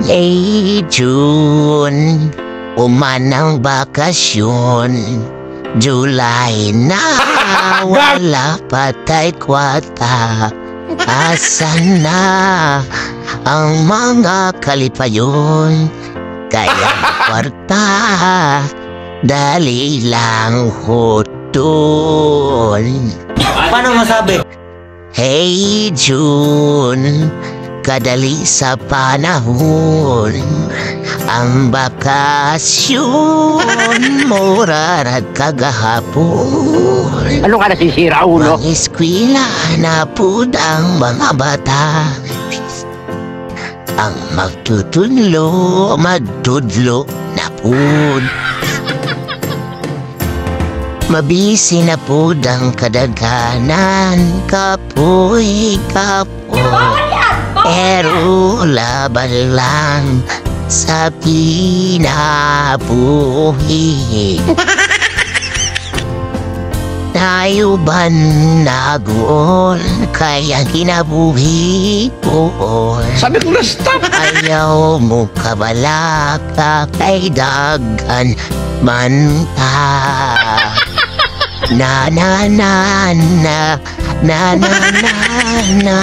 Hey June, umanang bakasyon. July na, wala patay kwata. Asan na ang mga kalipayon? Kaya kwarta, dali lang hutun. Paano masabi? Hey June, kadali sa panahon. Ang bakasyon, mura at kagahapon. Ano ka nasisira, ulo? Mga eskwela na pudang mga bata. Ang magtudlo na pud. Mabisi na pud ang kadaghanan, kapoy. Pero laban lang sa pinabuhi. Tayo ba nagoon kaya kinabuhi ko? Sabi ko na stop! Ayaw mo kabalaka kay dagan man ta. Na na na na na na na na.